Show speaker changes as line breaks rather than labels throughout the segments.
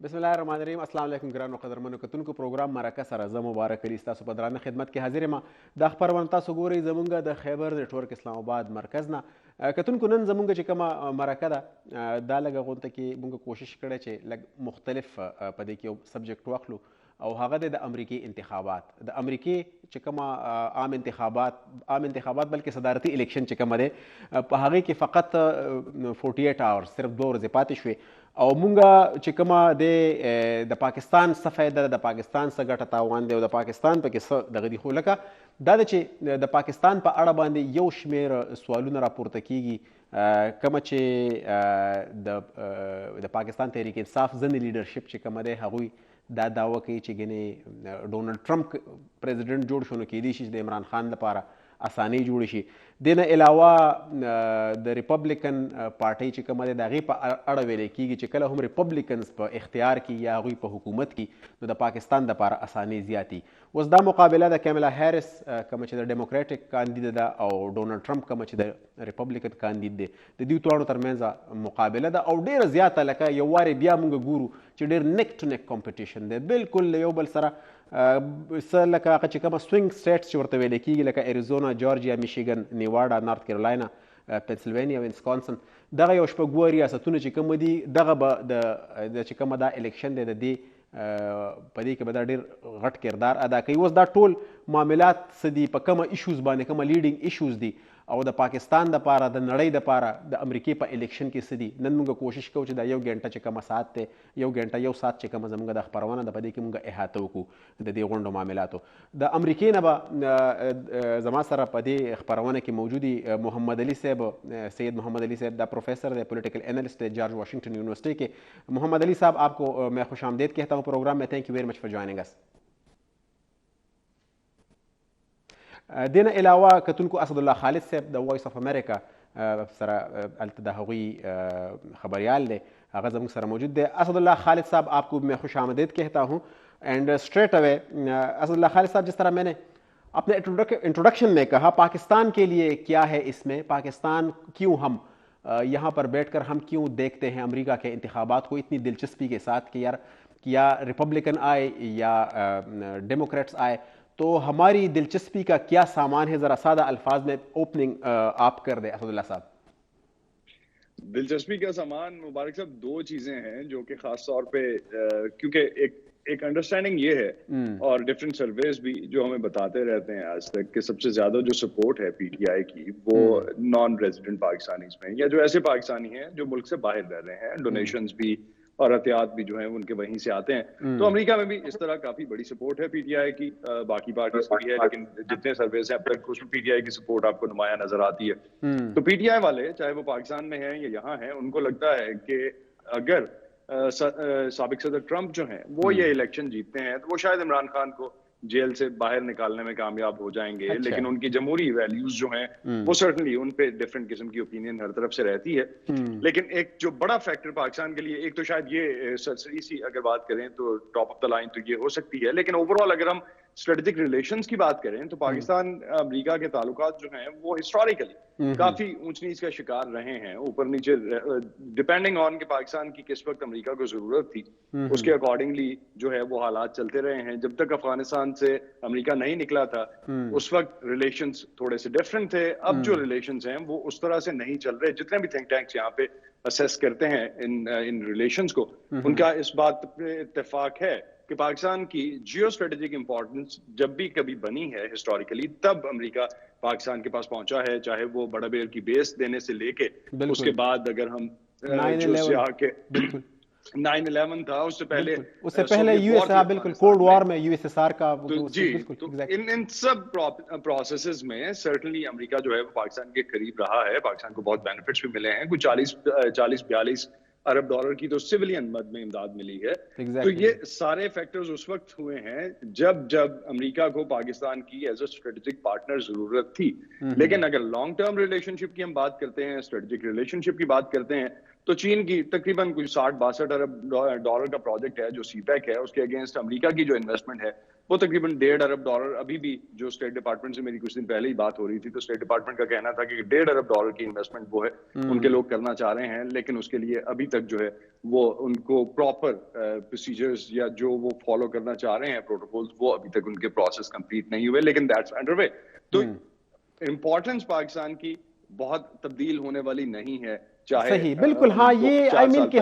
بسم الله الرحمن الرحیم. السلام علیکم ګرانو قدرمنو کتونکو. پروګرام مرکه سره زه مبارک علي ستاسو په درانه خدمت کې حاضر یم. دا خبرونه تاسو ګورئ زمونږ د خیبر نیټورک اسلام آباد مرکز نه. کتونکو نن زمونږ چې کومه مرکه ده دا لږه غونته کې مونږ کوشش کړی چې لږ مختلف په دې کې یو سبجیکټ واخلو او هغه د امریکای انتخابات. د امریکای چې کومه عام انتخابات بلکې صدارتي الیکشن چې کومه دی په هغې کې فقط 48 آورز صرف 2 ورځې پاتې شوې او مونږ چې کومه د پاکستان څه فایده ده، د پاکستان څه ګټه تاوان دی او د پاکستان پکې څه دغه دي. خو لکه دا ده چې د پاکستان په اړه باندې یو شمېر سوالونه راپورته کیږي کومه چې د پاکستان تحریک انصاف ځینې لیډرشپ چې کومه دی هغوی دا دعوه کوي چې ګنې ډونلډ ټرمپ پریزیډنټ جوړ شو نو کیدای شي چې د عمران خان لپاره اسانۍ جوړې شي. دې نه علاوه د ریپبلیکن پارټۍ چې کومه ده د هغې په اړه ویلی کېږي چې کله هم ریپبلیکنز په اختیار کې یا هغوی په حکومت کې نو د پاکستان دپاره اسانۍ زیاتي. اوس دا مقابله د کیملا هیرس کومه چې د ډیموکریټک کاندید ده او ډونلډ ټرمپ کومه چې د ریپبلیکن کاندید دی د دوی دواړو ترمنځ مقابله ده او ډېره زیاته لکه یو وارې بیا موږ ګورو چې ډېر نیک ټو نیک کمپټیشن دی بالکل له یو بل سره. څه لکه هغه چې کومه سوینګ سټیټس چې ورته ویلی کېږي لکه اریزونا، جارجیا، میشیګن، نیواډا، نارت کیرولاینه، پنسلوینیا، وینسکانسن، دغه یو شپږ ریاستونه چې کوم دي دغه به د چې کومه دا الیکشن دی د دې په دې کې به دا ډېر غټ کردار ادا کوي. اوس دا ټول معاملات څه دي، په کومه ایشوز باندې کومه لیډینګ ایشوز دي او د پاکستان دپاره د نړۍ دپاره د امریکې په الیکشن کې څه دي. نن موږ کوشش کوو چې دا یو ګنټه چې کومه ساعت دی یو ګنټه یو ساعت چې کومه زموږ د خپرونه ده په دې کې موږ احاطه وکړو د دې غونډو معاملاتو. د امریکې نه به زما سره په دې خپرونه کې موجودي محمد علي صاحب، سید محمد علي صاحب، دا پروفیسر ہے، پولیٹیکل اینالسٹ ہے جارج واشنگٹن یونیورسٹی کے. محمد علي صاحب آپ کو میں خوش آمدید کہتا ہوں پروگرام میں. Thank you very much for joining us. دین علاوه کتونکو اسد الله خالد صاحب د وایس اف امریکا سره هلته د هغوی خبریال دی، هغه زموږ سره موجود دی. اسد الله خالد صاحب آپ کو میں خوش آمدید کہتا ہوں اینڈ اسٹریٹ اوے اسد اللہ خالد صاحب، جس طرح میں نے اپنے انٹروڈکشن میں کہا پاکستان کے لیے کیا ہے اس میں، پاکستان کیوں ہم یہاں پر بیٹھ کر ہم کیوں دیکھتے ہیں امریکہ کے انتخابات کو اتنی دلچسپی کے ساتھ کہ یار یا ریپبلکن آئے یا ڈیموکریٹس آئے تو ہماری دلچسپی کا کیا سامان ہے. ذرا سادہ الفاظ میں اوپننگ آپ کر دیں اسد اللہ صاحب.
دلچسپی کا سامان مبارک صاحب دو چیزیں ہیں جو کہ خاص طور پہ کیونکہ ایک انڈرسٹینڈنگ یہ ہے اور ڈفرینٹ سرویز بھی جو ہمیں بتاتے رہتے ہیں آج تک کہ سب سے زیادہ جو سپورٹ ہے پی ٹی آئی کی وہ نان ریزیڈنٹ پاکستانیز میں یا جو ایسے پاکستانی ہیں جو ملک سے باہر رہ رہے ہیں. ڈونیشنز بھی اور احتیاط بھی جو ہیں ان کے وہیں سے آتے ہیں. تو امریکہ میں بھی اس طرح کافی بڑی سپورٹ ہے پی ٹی آئی کی، باقی پارٹیز کی بھی ہے، لیکن جتنے سرویز ہیں اب تک اس میں پی ٹی آئی کی سپورٹ آپ کو نمایاں نظر آتی ہے. تو پی ٹی آئی والے چاہے وہ پاکستان میں ہیں یا یہاں ہیں ان کو لگتا ہے کہ اگر سابق صدر ٹرمپ جو ہیں وہ یہ الیکشن جیتتے ہیں تو وہ شاید عمران خان کو جیل سے باہر نکالنے میں کامیاب ہو جائیں گے. لیکن ان کی جمہوری ویلیوز جو ہیں وہ سرٹنلی ان پہ ڈفرینٹ قسم کی اوپینین ہر طرف سے رہتی ہے. لیکن ایک جو بڑا فیکٹر پاکستان کے لیے، ایک تو شاید یہ سرسری سی اگر بات کریں تو ٹاپ آف دا لائن تو یہ ہو سکتی ہے، لیکن اوور آل اگر ہم اسٹریٹجک ریلیشنز کی بات کریں تو پاکستان امریکہ کے تعلقات جو ہیں وہ ہسٹوریکلی کافی اونچ نیچ کا شکار رہے ہیں، اوپر نیچے ڈپینڈنگ آن کہ پاکستان کی کس وقت امریکہ کو ضرورت تھی اس کے اکارڈنگلی جو ہے وہ حالات چلتے رہے ہیں. جب تک افغانستان سے امریکہ نہیں نکلا تھا اس وقت ریلیشنز تھوڑے سے ڈفرینٹ تھے. اب جو ریلیشنز ہیں وہ اس طرح سے نہیں چل رہے. جتنے بھی تھنک ٹینکس یہاں پہ اسیس کرتے ہیں ان ریلیشنز کو ان کا اس بات پہ اتفاق ہے کہ پاکستان کی جیو اسٹریٹجک امپورٹنس جب بھی کبھی بنی ہے ہسٹوریکلی تب امریکہ پاکستان کے پاس پہنچا ہے، چاہے وہ بڑا بیر کی بیس دینے سے لے کے اس کے بعد اگر ہم جو سیاہ کے 9/11 تھا اس سے پہلے
یو ایس آر بالکل کولڈ وار میں یو ایس ایس آر کا
جی، تو ان سب پروسیسز میں سرٹنلی امریکہ جو ہے وہ پاکستان کے قریب رہا ہے. پاکستان کو بہت بینیفٹس بھی ملے ہیں، کچھ 40-42 ارب ڈالر کی تو سویلین مد میں امداد ملی ہے. تو یہ سارے فیکٹرز اس وقت ہوئے ہیں جب امریکہ کو پاکستان کی ایز اے اسٹریٹجک پارٹنر ضرورت تھی. لیکن اگر لانگ ٹرم ریلیشن شپ کی ہم بات کرتے ہیں، اسٹریٹجک ریلیشن شپ کی بات کرتے ہیں تو چین کی تقریباً کچھ 60-62 ارب ڈالر کا پروجیکٹ ہے جو سی پیک ہے, اس کے اگینسٹ امریکہ کی جو انویسٹمنٹ ہے وہ تقریباً 1.5 ارب ڈالر. ابھی بھی جو اسٹیٹ ڈپارٹمنٹ سے میری کچھ دن پہلے ہی بات ہو رہی تھی, تو اسٹیٹ ڈپارٹمنٹ کا کہنا تھا کہ 1.5 ارب ڈالر کی انویسٹمنٹ وہ ہے ان کے لوگ کرنا چاہ رہے ہیں, لیکن اس کے لیے ابھی تک جو ہے وہ ان کو پراپر پروسیجرز یا جو وہ فالو کرنا چاہ رہے ہیں پروٹوکولز, وہ ابھی تک ان کے پروسیس کمپلیٹ نہیں ہوئے, لیکن دیٹس انڈر وے. تو امپورٹنس پاکستان کی بہت تبدیل ہونے والی نہیں ہے, چاہے
صحیح بالکل. ہاں یہ آئی مین کہ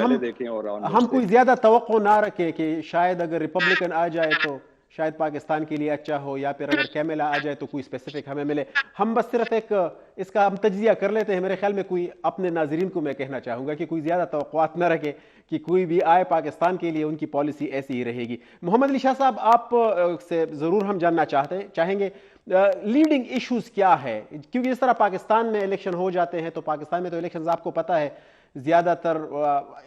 ہم کوئی زیادہ توقع نہ رکھیں کہ شاید اگر ریپبلکن آ جائے تو شاید پاکستان کے لیے اچھا ہو, یا پھر اگر کیملا آ جائے تو کوئی اسپیسیفک ہمیں ملے. ہم بس صرف ایک اس کا ہم تجزیہ کر لیتے ہیں. میرے خیال میں کوئی اپنے ناظرین کو میں کہنا چاہوں گا کہ کوئی زیادہ توقعات نہ رکھے کہ کوئی بھی آئے پاکستان کے لیے ان کی پالیسی ایسی ہی رہے گی. محمد علی شاہ صاحب, آپ سے ضرور ہم جاننا چاہیں گے لیڈنگ ایشوز کیا ہے, کیونکہ اس طرح پاکستان میں الیکشن ہو جاتے ہیں تو پاکستان میں تو الیکشنز آپ کو پتہ ہے زیادہ تر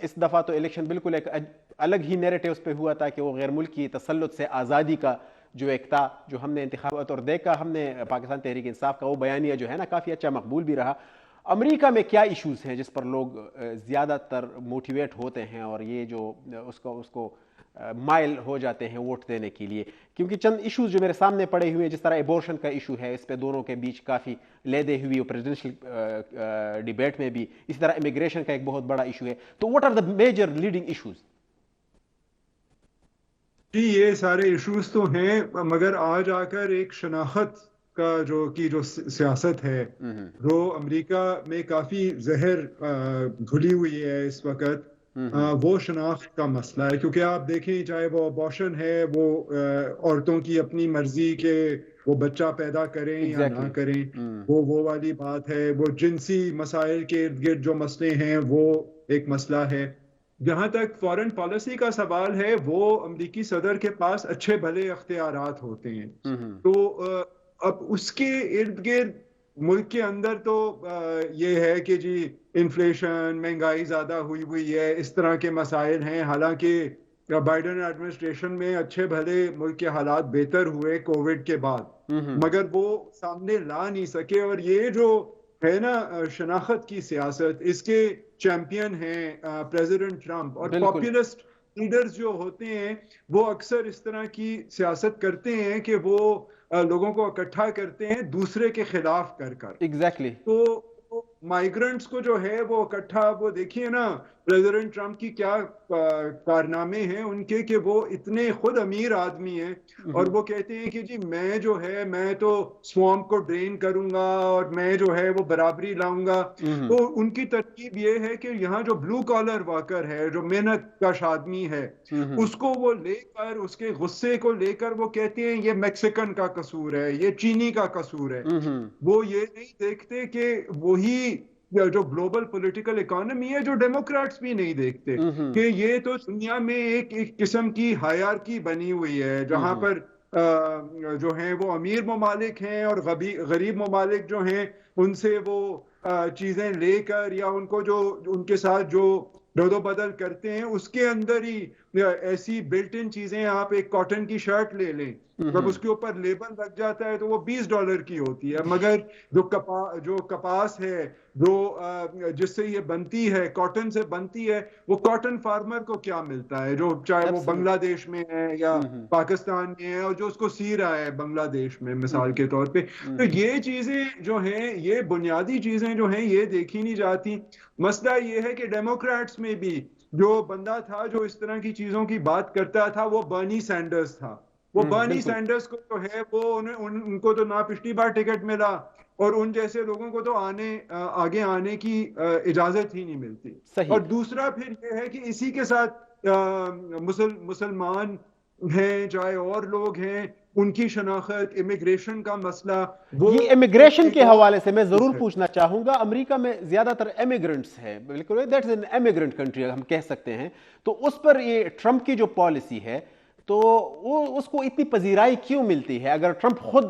اس دفعہ تو الیکشن بالکل ایک الگ ہی نیریٹیوز پہ ہوا تھا کہ وہ غیر ملکی تسلط سے آزادی کا جو ایک تھا, جو ہم نے انتخابات اور دیکھا ہم نے پاکستان تحریک انصاف کا وہ بیانیہ جو ہے نا کافی اچھا مقبول بھی رہا. امریکہ میں کیا ایشوز ہیں جس پر لوگ زیادہ تر موٹیویٹ ہوتے ہیں اور یہ جو اس کو مائل ہو جاتے ہیں ووٹ دینے کے لیے؟ کیونکہ چند ایشوز جو میرے سامنے پڑے ہوئے ہیں, جس طرح ایبورشن کا ایشو ہے, اس پہ دونوں کے بیچ کافی لیدے ہوئی پریزیڈنشل ڈیبیٹ میں بھی, اسی طرح امیگریشن کا ایک بہت بڑا ایشو ہے. تو what are the major leading issues?
جی یہ سارے ایشوز تو ہیں, مگر آج آ کر ایک شناخت کا جو سیاست ہے وہ امریکہ میں کافی زہر گھلی ہوئی ہے اس وقت, وہ شناخت کا مسئلہ ہے. کیونکہ آپ دیکھیں چاہے وہ ابارشن ہے, وہ عورتوں کی اپنی مرضی کے وہ بچہ پیدا کریں یا نہ کریں, وہ والی بات ہے. وہ جنسی مسائل کے ارد گرد جو مسئلے ہیں وہ ایک مسئلہ ہے. جہاں تک فارن پالیسی کا سوال ہے, وہ امریکی صدر کے پاس اچھے بھلے اختیارات ہوتے ہیں. تو اب اس کے ارد گرد ملک کے اندر تو یہ ہے کہ جی انفلیشن, مہنگائی زیادہ ہوئی ہے, اس طرح کے مسائل ہیں. حالانکہ بائیڈن ایڈمنسٹریشن میں اچھے بھلے ملک کے حالات بہتر ہوئے کووڈ کے بعد, مگر وہ سامنے لا نہیں سکے. اور یہ جو ہے نا شناخت کی سیاست, اس کے چیمپئن ہیں پریزیڈنٹ ٹرمپ. اور پاپولسٹ لیڈرز جو ہوتے ہیں وہ اکثر اس طرح کی سیاست کرتے ہیں کہ وہ لوگوں کو اکٹھا کرتے ہیں دوسرے کے خلاف کر.
ایگزیکٹلی.
تو مائیگرنٹس کو جو ہے وہ اکٹھا, وہ دیکھیے نا پریزیڈنٹ ٹرمپ کی کیا کارنامے ہیں ان کے, کہ وہ اتنے خود امیر آدمی ہیں اور وہ کہتے ہیں کہ جی میں جو ہے میں تو سوامپ کو ڈرین کروں گا اور میں جو ہے وہ برابری لاؤں گا. تو ان کی ترکیب یہ ہے کہ یہاں جو بلو کالر ورکر ہے, جو محنت کش آدمی ہے, اس کو وہ لے کر, اس کے غصے کو لے کر وہ کہتے ہیں یہ میکسیکن کا قصور ہے, یہ چینی کا قصور ہے. وہ یہ نہیں دیکھتے کہ وہی جو گلوبل پولیٹیکل اکانومی ہے, جو ڈیموکریٹس بھی نہیں دیکھتے, کہ یہ تو دنیا میں ایک قسم کی ہائرارکی بنی ہوئی ہے جہاں پر جو ہیں وہ امیر ممالک ہیں اور غریب ممالک جو ہیں ان سے وہ چیزیں لے کر یا ان کو جو ان کے ساتھ جو رد و بدل کرتے ہیں, اس کے اندر ہی ایسی بلٹ ان چیزیں. آپ ایک کاٹن کی شرٹ لے لیں, جب اس کے اوپر لیبل لگ جاتا ہے تو وہ $20 کی ہوتی ہے, مگر جو کپاس ہے جو جس سے یہ بنتی ہے, کاٹن سے بنتی ہے, وہ کاٹن فارمر کو کیا ملتا ہے, جو چاہے وہ بنگلہ دیش میں ہے یا پاکستان میں ہے, اور جو اس کو سی رہا ہے بنگلہ دیش میں مثال کے طور پہ. تو یہ چیزیں جو ہیں, یہ بنیادی چیزیں جو ہیں یہ دیکھی نہیں جاتی. مسئلہ یہ ہے کہ ڈیموکریٹس میں بھی جو بندہ تھا جو اس طرح کی چیزوں کی بات کرتا تھا وہ برنی سینڈرز تھا. وہ برنی سینڈرز کو جو ہے وہ ان کو تو نہ پچھلی بار ٹکٹ ملا, اور ان جیسے لوگوں کو تو آگے آنے کی اجازت ہی نہیں ملتی. اور دوسرا پھر یہ ہے کہ اسی کے ساتھ مسلمان ہیں چاہے اور لوگ ہیں, ان کی شناخت, امیگریشن کا مسئلہ.
یہ امیگریشن کے حوالے سے میں ضرور پوچھنا چاہوں گا. امریکہ میں زیادہ تر امیگرنٹس ہیں, بالکل دیٹس این امیگرنٹ کنٹری ہم کہہ سکتے ہیں. تو اس پر یہ ٹرمپ کی جو پالیسی ہے تو وہ اس کو اتنی پذیرائی کیوں ملتی ہے, اگر ٹرمپ خود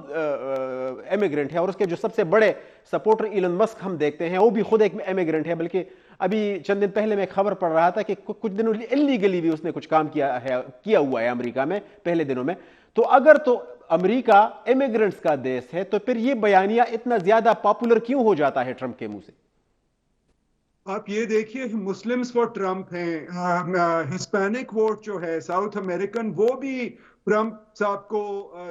امیگرنٹ ہے اور اس کے جو سب سے بڑے سپورٹر ایلن مسک ہم دیکھتے ہیں وہ بھی خود ایک امیگرنٹ ہے. بلکہ ابھی چند دن پہلے میں خبر پڑھ رہا تھا کہ کچھ دنوں اللیگلی بھی اس نے کچھ کام کیا ہوا ہے امریکہ میں پہلے دنوں میں. تو اگر تو امریکہ امیگرنٹس کا دیش ہے تو پھر یہ بیانیہ اتنا زیادہ پاپولر کیوں ہو جاتا ہے ٹرمپ کے منہ سے؟
آپ یہ دیکھیے مسلمز فار ٹرمپ ہیں، ہسپینک ووٹ جو ہے ساؤتھ امریکن، وہ بھی ٹرمپ صاحب کو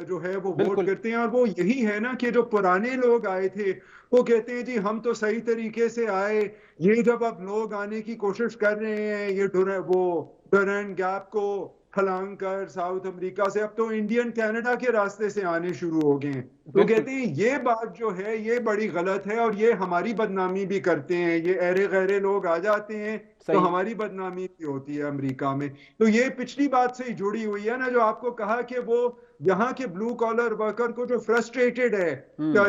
جو ہے وہ ووٹ
بالکل
کرتے ہیں. اور وہ یہی ہے نا کہ جو پرانے لوگ آئے تھے وہ کہتے ہیں جی ہم تو صحیح طریقے سے آئے، یہ جب اب لوگ آنے کی کوشش کر رہے ہیں یہ وہ ڈورینڈ گیپ کو پھلانگ کر ساؤتھ امریکہ سے، اب تو انڈین کینیڈا کے راستے سے آنے شروع ہو گئے ہیں. تو
بالکل
کہتے ہیں یہ بات جو ہے یہ بڑی غلط ہے اور یہ ہماری بدنامی بھی کرتے ہیں، یہ ایرے غیرے لوگ آ جاتے ہیں تو
صحیح.
ہماری بدنامی بھی ہوتی ہے امریکہ میں. تو یہ پچھلی بات سے ہی جڑی ہوئی ہے نا، جو آپ کو کہا کہ وہ یہاں کے بلو کالر ورکر کو جو فرسٹریٹڈ ہے،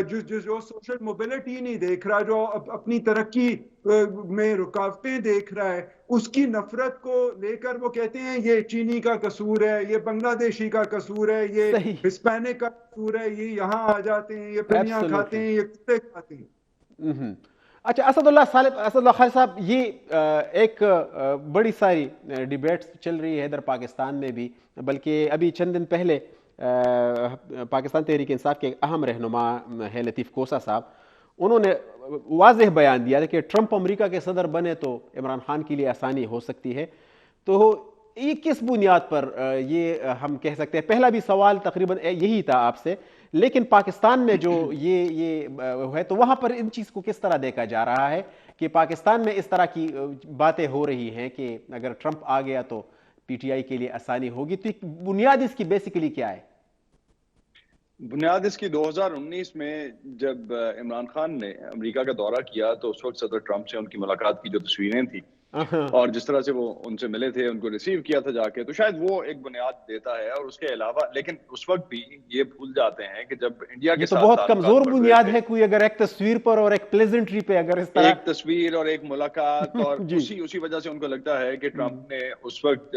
جو سوشل موبلٹی نہیں دیکھ رہا، جو اپنی ترقی میں رکاوٹیں دیکھ رہا ہے، اس کی نفرت کو لے کر وہ کہتے ہیں یہ چینی کا قصور ہے، یہ بنگلہ دیشی کا قصور ہے، یہ
صحیح.
ہسپینک کا قصور ہے، یہ یہاں آ جاتے ہیں، یہ پنیاں کھاتے
ایبسولوٹلی.
ہیں، یہ کتے کھاتے ہیں.
اچھا، اسد اللہ خالد صاحب، یہ ایک بڑی ساری ڈیبیٹس چل رہی ہے ادھر پاکستان میں بھی، بلکہ ابھی چند دن پہلے پاکستان تحریک انصاف کے اہم رہنما ہے لطیف کوسا صاحب، انہوں نے واضح بیان دیا کہ ٹرمپ امریکہ کے صدر بنے تو عمران خان کے لیے آسانی ہو سکتی ہے. تو یہ کس بنیاد پر یہ ہم کہہ سکتے ہیں؟ پہلا بھی سوال تقریباً یہی تھا آپ سے، لیکن پاکستان میں جو یہ ہے تو وہاں پر ان چیز کو کس طرح دیکھا جا رہا ہے کہ پاکستان میں اس طرح کی باتیں ہو رہی ہیں کہ اگر ٹرمپ آ گیا تو پی ٹی آئی کے لیے آسانی ہوگی؟ تو بنیاد اس کی بیسیکلی کیا ہے؟
بنیاد اس کی 2019 میں جب عمران خان نے امریکہ کا دورہ کیا تو اس وقت صدر ٹرمپ سے ان کی ملاقات کی جو تصویریں تھیں اور جس طرح سے وہ ان سے ملے تھے، ان کو ریسیو کیا تھا جا کے، تو شاید وہ ایک بنیاد دیتا ہے. اور اس کے علاوہ لیکن اس وقت بھی یہ بھول جاتے ہیں کہ جب انڈیا
یہ
کے
تو
ساتھ
بہت
تعلقات
کمزور
بڑھ رہے
بنیاد
تھے،
ہے، کوئی اگر ایک تصویر پر اور ایک پلیزنٹری پہ اگر اس طرح
ایک تصویر اور ایک ملاقات، اور
جی
اسی وجہ سے ان کو لگتا ہے کہ ٹرمپ نے اس وقت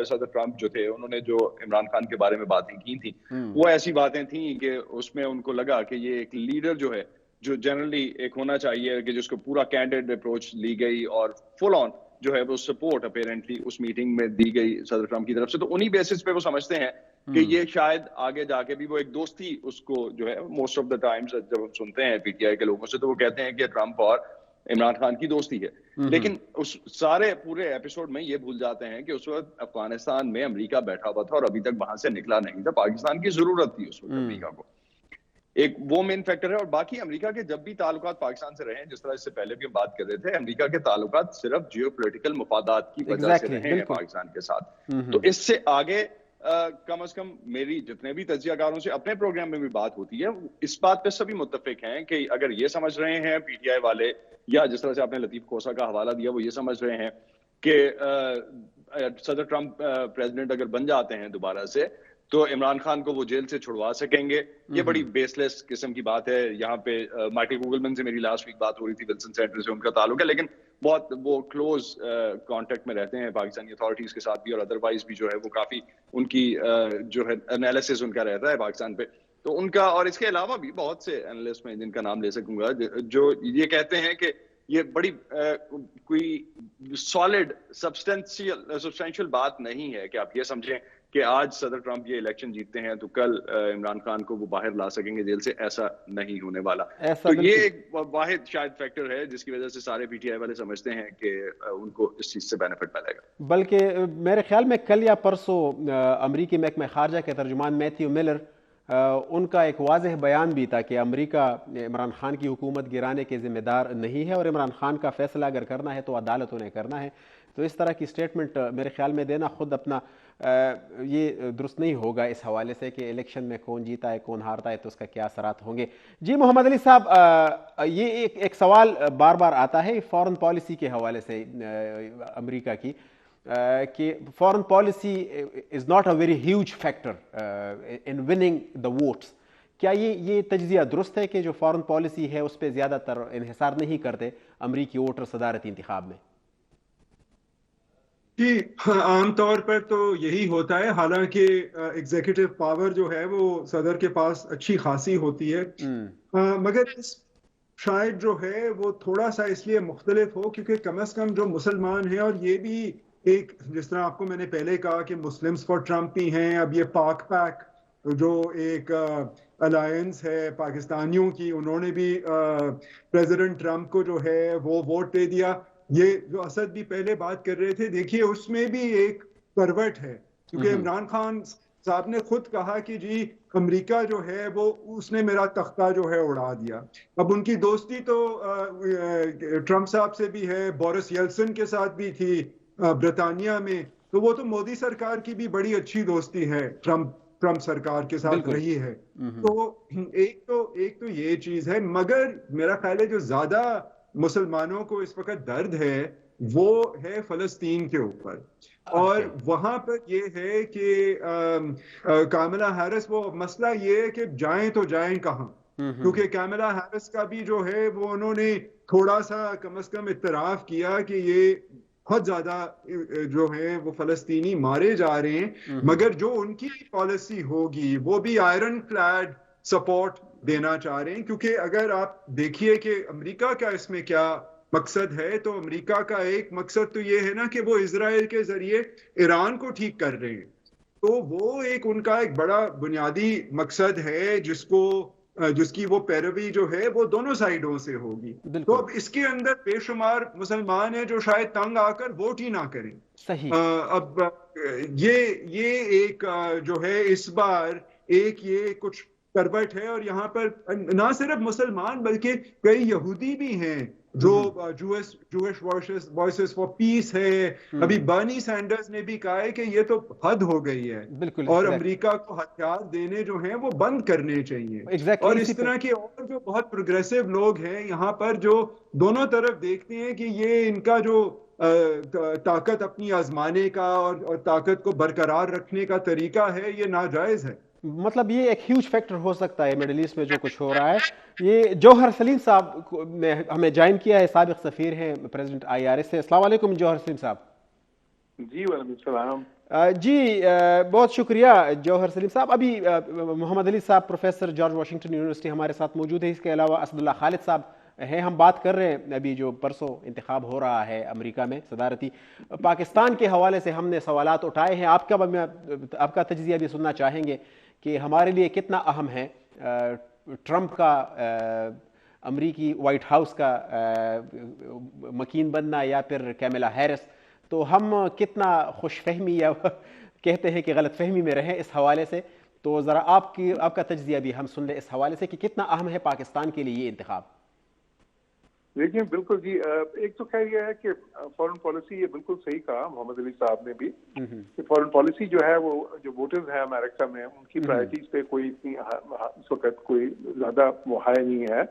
صدر ٹرمپ جو تھے انہوں نے جو عمران خان کے بارے میں باتیں کی تھیں وہ ایسی باتیں تھیں کہ اس میں ان کو لگا کہ یہ ایک لیڈر جو ہے، جو جنرلی ایک ہونا چاہیے کہ جس کو پورا کینڈیڈ اپروچ لی گئی اور فل آن جو ہے وہ سپورٹ اپیرنٹلی اس میٹنگ میں دی گئی صدر ٹرمپ کی طرف سے، تو انہی بیسس پہ وہ سمجھتے ہیں کہ یہ شاید آگے جا کے بھی وہ ایک دوستی اس کو جو ہے موسٹ آف دا ٹائمز جب ہم سنتے ہیں پی ٹی آئی کے لوگوں سے تو وہ کہتے ہیں کہ ٹرمپ اور عمران خان کی دوستی ہے. لیکن اس سارے پورے ایپیسوڈ میں یہ بھول جاتے ہیں کہ اس وقت افغانستان میں امریکہ بیٹھا ہوا تھا اور ابھی تک وہاں سے نکلا نہیں تھا. پاکستان کی ضرورت تھی اس وقت امریکہ کو، ایک وہ مین فیکٹر ہے. اور باقی امریکہ کے جب بھی تعلقات پاکستان سے رہے ہیں، جس طرح اس سے پہلے بھی ہم بات کر رہے تھے، امریکہ کے تعلقات صرف جیو پولیٹیکل مفادات کی وجہ سے رہے ہیں پاکستان کے ساتھ. تو اس سے آگے کم از کم میری جتنے بھی تجزیہ کاروں سے اپنے پروگرام میں بھی بات ہوتی ہے، اس بات پہ سبھی متفق ہیں کہ اگر یہ سمجھ رہے ہیں پی ٹی آئی والے، یا جس طرح سے آپ نے لطیف کوسا کا حوالہ دیا، وہ یہ سمجھ رہے ہیں کہ صدر ٹرمپ پریزیڈنٹ اگر بن جاتے ہیں دوبارہ سے تو عمران خان کو وہ جیل سے چھڑوا سکیں گے، یہ بڑی بیس لیس قسم کی بات ہے. یہاں پہ مائیکل گوگلمن سے میری لاسٹ ویک بات ہو رہی تھی، ولسن سینٹر سے ان کا تعلق ہے، لیکن بہت وہ کلوز کانٹیکٹ میں رہتے ہیں پاکستانی اتھارٹیز کے ساتھ بھی، اور ادروائز بھی جو ہے وہ کافی ان کی جو ہے انالیسس ان کا رہتا ہے پاکستان پہ. تو ان کا، اور اس کے علاوہ بھی بہت سے انالسٹ میں جن کا نام لے سکوں گا، جو یہ کہتے ہیں کہ یہ بڑی کوئی سالڈ سبسٹینشیل بات نہیں ہے کہ آپ یہ سمجھیں کہ آج صدر ٹرمپ یہ الیکشن جیتتے ہیں تو کل عمران خان کو وہ باہر لا سکیں گے جیل سے. ایسا نہیں ہونے والا. تو یہ ایک واحد شاید فیکٹر ہے جس کی وجہ سے سارے پی ٹی آئی والے سمجھتے ہیں کہ ان کو اس چیز سے بینیفٹ ملے گا.
بلکہ میرے خیال میں کل یا پرسوں امریکی محکمہ خارجہ کے ترجمان میتھیو ملر، ان کا ایک واضح بیان بھی تھا کہ امریکہ عمران خان کی حکومت گرانے کے ذمہ دار نہیں ہے، اور عمران خان کا فیصلہ اگر کرنا ہے تو عدالتوں نے کرنا ہے. تو اس طرح کی سٹیٹمنٹ میرے خیال میں دینا خود اپنا یہ درست نہیں ہوگا اس حوالے سے کہ الیکشن میں کون جیتا ہے کون ہارتا ہے تو اس کا کیا اثرات ہوں گے. جی محمد علی صاحب، یہ ایک سوال بار بار آتا ہے فارن پالیسی کے حوالے سے امریکہ کی، کہ foreign policy is not a very huge factor in winning the votes. کیا یہ تجزیہ درست ہے کہ جو فارن پالیسی ہے اس پہ زیادہ تر انحصار نہیں کرتے امریکی ووٹر صدارتی انتخاب میں؟
جی عام طور پر تو یہی ہوتا ہے، حالانکہ ایگزیکٹو پاور جو ہے وہ صدر کے پاس اچھی خاصی ہوتی ہے، مگر شاید جو ہے وہ تھوڑا سا اس لیے مختلف ہو کیونکہ کم از کم جو مسلمان ہیں، اور یہ بھی ایک جس طرح آپ کو میں نے پہلے کہا کہ مسلمز فار ٹرمپ ہی ہیں، اب یہ پاک پیک جو ایک الائنس ہے پاکستانیوں کی، انہوں نے بھی پریزیڈنٹ ٹرمپ کو جو ہے وہ ووٹ دے دیا. یہ جو اسد بھی پہلے بات کر رہے تھے، دیکھیے اس میں بھی ایک کروٹ ہے، کیونکہ عمران خان صاحب نے خود کہا کہ جی امریکہ جو ہے وہ اس نے میرا تختہ جو ہے اڑا دیا. اب ان کی دوستی تو ٹرمپ صاحب سے بھی ہے، بورس یلسن کے ساتھ بھی تھی برطانیہ میں، تو وہ تو مودی سرکار کی بھی بڑی اچھی دوستی ہے ٹرمپ سرکار کے ساتھ رہی ہے. تو ایک تو یہ چیز ہے، مگر میرا خیال ہے جو زیادہ مسلمانوں کو اس وقت درد ہے وہ ہے فلسطین کے اوپر. اور وہاں پر یہ ہے کہ کاملا ہیرس، وہ مسئلہ یہ ہے کہ جائیں تو جائیں کہاں، کیونکہ کاملا ہیرس کا بھی جو ہے وہ انہوں نے تھوڑا سا کم از کم اعتراف کیا کہ یہ بہت زیادہ جو ہے وہ فلسطینی مارے جا رہے ہیں، مگر جو ان کی پالیسی ہوگی وہ بھی آئرن کلیڈ سپورٹ دینا چاہ رہے ہیں. کیونکہ اگر آپ دیکھیے کہ امریکہ کا اس میں کیا مقصد ہے، تو امریکہ کا ایک مقصد تو یہ ہے نا کہ وہ اسرائیل کے ذریعے ایران کو ٹھیک کر رہے ہیں. تو وہ ایک ان کا ایک بڑا بنیادی مقصد ہے جس کی وہ پیروی جو ہے وہ دونوں سائیڈوں سے ہوگی. تو اب اس کے اندر بے شمار مسلمان ہیں جو شاید تنگ آ کر ووٹ ہی نہ کریں. اب یہ ایک جو ہے اس بار ایک یہ کچھ کروٹ ہے، اور یہاں پر نہ صرف مسلمان بلکہ کئی یہودی بھی ہیں جو جوش وائسز فار پیس ہے. ابھی برنی سینڈرز نے بھی کہا ہے کہ یہ تو حد ہو گئی ہے اور امریکہ کو ہتھیار دینے جو ہیں وہ بند کرنے چاہیے. اور اس طرح کے اور جو بہت پروگریسو لوگ ہیں یہاں پر جو دونوں طرف دیکھتے ہیں کہ یہ ان کا جو طاقت اپنی آزمانے کا اور طاقت کو برقرار رکھنے کا طریقہ ہے یہ ناجائز ہے.
مطلب یہ ایک ہیوج فیکٹر ہو سکتا ہے مڈل ایسٹ میں جو کچھ ہو رہا ہے. یہ جوہر سلیم صاحب نے ہمیں جوائن کیا ہے، سابق سفیر ہیں پریزیڈنٹ IRS سے. السلام علیکم جوہر سلیم صاحب.
جی وعلیکم السلام.
جی بہت شکریہ جوہر سلیم صاحب. ابھی محمد علی صاحب پروفیسر جارج واشنگٹن یونیورسٹی ہمارے ساتھ موجود ہے. اس کے علاوہ اسد اللہ خالد صاحب ہیں. ہم بات کر رہے ہیں ابھی جو پرسوں انتخاب ہو رہا ہے امریکہ میں صدارتی، پاکستان کے حوالے سے ہم نے سوالات اٹھائے ہیں. آپ کا تجزیہ بھی سننا چاہیں گے کہ ہمارے لیے کتنا اہم ہے ٹرمپ کا امریکی وائٹ ہاؤس کا مکین بننا یا پھر کیملا ہیرس. تو ہم کتنا خوش فہمی یا کہتے ہیں کہ غلط فہمی میں رہیں اس حوالے سے. تو ذرا آپ کا تجزیہ بھی ہم سن لیں اس حوالے سے کہ کتنا اہم ہے پاکستان کے لیے یہ انتخاب.
دیکھیں بالکل جی، ایک تو خیر یہ ہے کہ فورن پالیسی، یہ بالکل صحیح کہا محمد علی صاحب نے بھی کہ فورن پالیسی جو ہے وہ جو ووٹرز ہیں امریکہ میں ان کی پرائرٹیز پہ کوئی اتنی اس وقت کوئی زیادہ وہ ہائی نہیں ہے.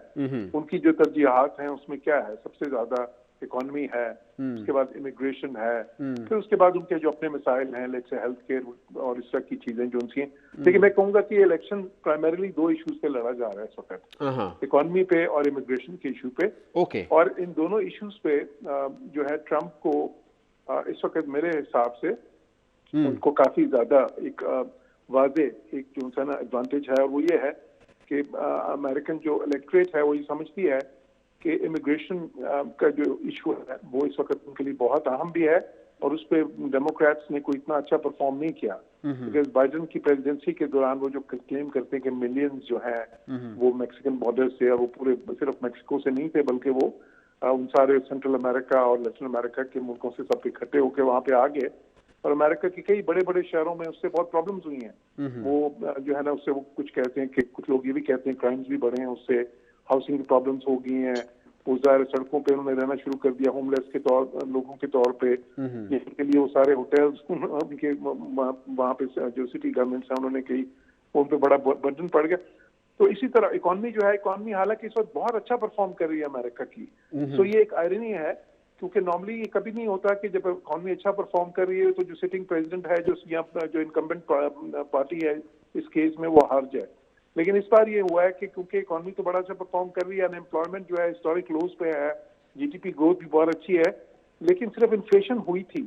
ان کی جو ترجیحات ہیں اس میں کیا ہے، سب سے زیادہ اکانومی ہے، اس کے بعد امیگریشن ہے، پھر اس کے بعد ان کے جو اپنے مسائل ہیں لیٹس ہیلتھ کیئر اور اس طرح کی چیزیں جو ان کی ہیں. لیکن میں کہوں گا کہ یہ الیکشن پرائمریلی دو ایشوز پہ لڑا جا رہا ہے اس وقت، اکانومی پہ اور امیگریشن کے ایشو پہ. اور ان دونوں ایشوز پہ جو ہے ٹرمپ کو اس وقت میرے حساب سے ان کو کافی زیادہ ایک واضح ایک جو ہے نا ایڈوانٹیج ہے، اور وہ یہ ہے کہ امریکن جو الیکٹریٹ ہے وہ یہ سمجھتی ہے کہ امیگریشن کا جو ایشو ہے وہ اس وقت ان کے لیے بہت اہم بھی ہے، اور اس پہ ڈیموکریٹس نے کوئی اتنا اچھا پرفارم نہیں کیا. بیکاز بائیڈن کی پریزیڈنسی کے دوران وہ جو کلیم کرتے ہیں کہ ملینز جو ہیں وہ میکسیکن بارڈر سے، اور وہ پورے صرف میکسیکو سے نہیں تھے بلکہ وہ ان سارے سینٹرل امریکہ اور لیٹن امریکہ کے ملکوں سے سب اکٹھے ہو کے وہاں پہ آ گئے. اور امریکہ کے کئی بڑے بڑے شہروں میں اس سے بہت پرابلمز ہوئی ہیں. وہ جو ہے نا اس سے وہ کچھ کہتے ہیں کہ کچھ لوگ یہ بھی کہتے ہیں کرائمز بھی بڑھے ہیں، اس سے ہاؤسنگ کی پرابلمس ہو گئی ہیں. وہ ظاہر سڑکوں پہ انہوں نے رہنا شروع کر دیا ہوم لیس کے لوگوں کے طور پہ. ان کے لیے وہ سارے ہوٹلز ان کے وہاں پہ جو سٹی گورنمنٹس ہیں انہوں نے کئی ان پہ بڑا برڈن پڑ گیا. تو اسی طرح اکانومی جو ہے، اکانومی حالانکہ اس وقت بہت اچھا پرفارم کر رہی ہے امریکہ کی. تو یہ ایک آئرنی ہے کیونکہ نارملی یہ کبھی نہیں ہوتا کہ جب اکانومی اچھا پرفارم کر رہی ہے تو جو سٹنگ پریزیڈنٹ ہے جو انکمبنٹ پارٹی ہے اس کیس میں وہ ہار جائے. لیکن اس بار یہ ہوا ہے کہ کیونکہ اکانومی تو بڑا اچھا پرفارم کر رہی ہے، ان امپلائمنٹ جو ہے ہسٹورک لوز پہ ہے، جی ڈی پی گروتھ بھی بہت اچھی ہے، لیکن صرف انفلیشن ہوئی تھی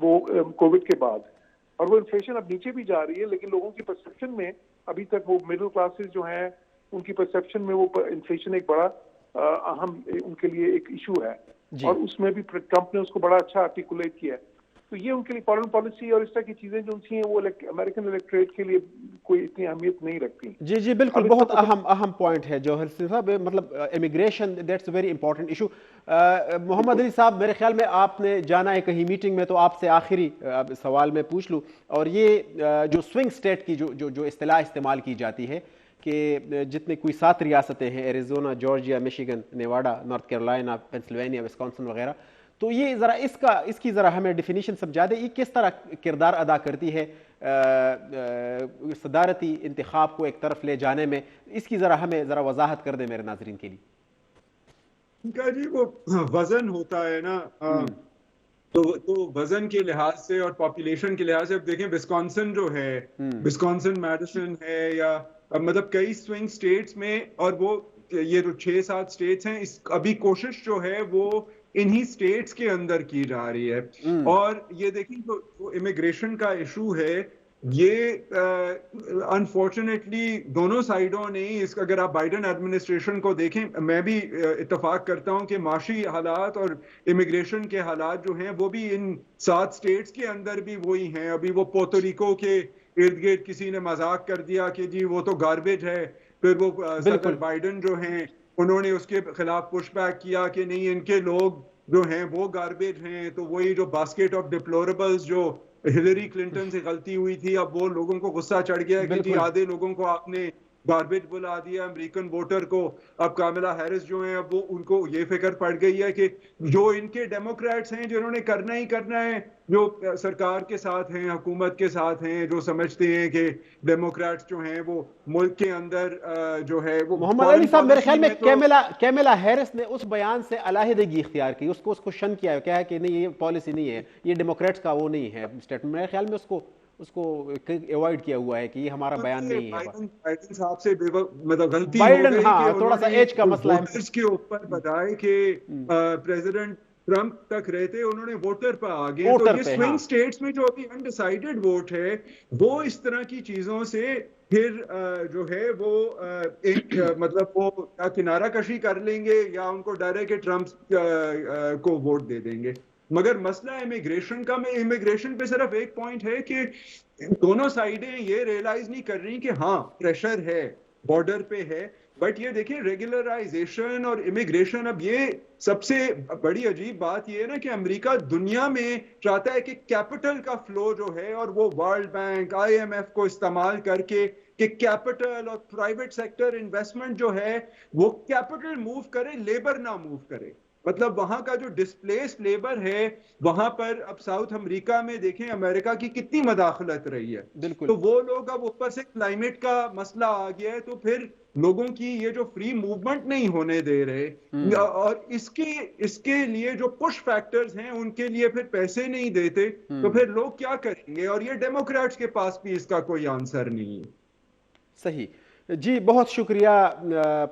وہ کووڈ کے بعد، اور وہ انفلیشن اب نیچے بھی جا رہی ہے. لیکن لوگوں کی پرسیپشن میں ابھی تک وہ مڈل کلاسز جو ہیں ان کی پرسیپشن میں وہ انفلیشن ایک بڑا اہم ان کے لیے ایک ایشو ہے. اور اس میں بھی ٹرمپ نے اس کو بڑا اچھا آرٹیکولیٹ کیا ہے. تو یہ ان کے لیے فارن پالیسی اور اس طرح کی چیزیں جو تھیں وہ امریکن الیکٹریٹ کے لیے کوئی اتنی اہمیت نہیں رکھتی.
جی بالکل, بہت اہم پوائنٹ ہے جوہر صاحب, مطلب immigration that's a very important issue. Muhammad Ali صاحب, میرے خیال میں آپ نے جانا ہے کہیں میٹنگ میں, تو آپ سے آخری سوال میں پوچھ لوں, اور یہ جو سوئنگ اسٹیٹ کی جو اصطلاح استعمال کی جاتی ہے کہ جتنے کوئی 7 ریاستیں ہیں, Arizona, Georgia, Michigan, Nevada, North Carolina, Pennsylvania, Wisconsin وغیرہ, تو یہ ذرا اس کی ذرا ہمیں ڈیفینیشن سمجھا دیں, یہ کس طرح کردار ادا کرتی ہے صدارتی انتخاب کو ایک طرف لے جانے میں, اس کی ہمیں ذرا وضاحت کر دیں میرے ناظرین کے لیے.
ان کا جی وہ وزن ہوتا ہے نا, تو وزن کے لحاظ سے اور پاپولیشن کے لحاظ سے اب دیکھیں وسکانسن جو ہے, وسکانسن میڈیسن ہے, یا مطلب کئی سوئنگ سٹیٹس میں, اور وہ یہ جو 6-7 سٹیٹس ہیں, ابھی کوشش جو ہے وہ انہی سٹیٹس کے اندر کی جا رہی ہے. اور یہ دیکھیں جو امیگریشن کا ایشو ہے, یہ انفارچونیٹلی دونوں سائیڈوں نے, اگر آپ بائیڈن ایڈمنسٹریشن کو دیکھیں, میں بھی اتفاق کرتا ہوں کہ معاشی حالات اور امیگریشن کے حالات جو ہیں وہ بھی ان 7 سٹیٹس کے اندر بھی وہی ہیں. ابھی وہ پورٹوریکو کے ارد گرد کسی نے مذاق کر دیا کہ جی وہ تو گاربیج ہے, پھر وہ صدر بائیڈن جو ہیں انہوں نے اس کے خلاف پش بیک کیا کہ نہیں, ان کے لوگ جو ہیں وہ گاربیج ہیں. تو وہی جو باسکٹ آف ڈپلوریبلز جو ہلری کلنٹن سے غلطی ہوئی تھی, اب وہ لوگوں کو غصہ چڑھ گیا کہ جی آدھے لوگوں کو آپ نے گاربیج بلا دیا امریکن ووٹر کو. اب کاملا ہیرس جو ہیں, اب وہ ان کو یہ فکر پڑ گئی ہے کہ جو ان کے ڈیموکریٹس ہیں جنہوں نے کرنا ہی کرنا ہے, جو سرکار کے ساتھ ہیں, حکومت کے ساتھ ہیں, جو سمجھتے ہیں کہ ڈیموکریٹس جو ہیں وہ ملک کے اندر جو ہے وہ.
محمد علی صاحب, میرے خیال میں کیملا ہیرس نے اس بیان سے علیحدگی اختیار کی, اس کو شن کیا, کہا کہ نہیں یہ پالیسی نہیں ہے, یہ ڈیموکریٹس کا وہ نہیں ہے اسٹیٹمنٹ. میرے خیال میں اس کو ایوائڈ کیا ہوا ہے کہ یہ ہمارا بیان نہیں ہے.
بائیڈن صاحب سے مطلب غلطی ہو گئی کہ
تھوڑا سا ایج کا مسئلہ ہے,
ووٹرز کے اوپر بتائے کہ پریزیڈنٹ ٹرمپ تک رہتے, انہوں نے ووٹر پہ آ گئے. تو یہ سوئنگ سٹیٹس میں جو ابھی انڈیسائیڈڈ ووٹ ہے, وہ اس طرح کی چیزوں سے پھر جو ہے وہ ایک مطلب وہ کنارہ کشی کر لیں گے, یا ان کو ڈر ہے کہ ٹرمپ کو ووٹ دے دیں گے. مگر مسئلہ امیگریشن کا, میں امیگریشن پہ صرف ایک پوائنٹ ہے کہ دونوں سائیڈیں یہ ریئلائز نہیں کر رہی کہ ہاں پریشر ہے, بارڈر پہ ہے, بٹ یہ دیکھیں ریگولرائزیشن اور امیگریشن, اب یہ سب سے بڑی عجیب بات یہ ہے نا کہ امریکہ دنیا میں چاہتا ہے کہ کیپٹل کا فلو جو ہے, اور وہ ورلڈ بینک, IMF کو استعمال کر کے کہ کیپٹل اور پرائیویٹ سیکٹر انویسٹمنٹ جو ہے وہ کیپٹل موو کرے, لیبر نہ موو کرے. مطلب وہاں کا جو ڈسپلیس لیبر ہے, وہاں پر اب ساؤتھ امریکہ میں دیکھیں امریکہ کی کتنی مداخلت رہی ہے. تو وہ لوگ اب اوپر سے کلائمیٹ کا مسئلہ آ گیا ہے, تو پھر لوگوں کی یہ جو فری موومنٹ نہیں ہونے دے رہے, اور اس کے لیے جو پش فیکٹرز ہیں ان کے لیے پھر پیسے نہیں دیتے, تو پھر لوگ کیا کریں گے؟ اور یہ ڈیموکریٹس کے پاس بھی اس کا کوئی آنسر نہیں ہے.
صحیح. جی بہت شکریہ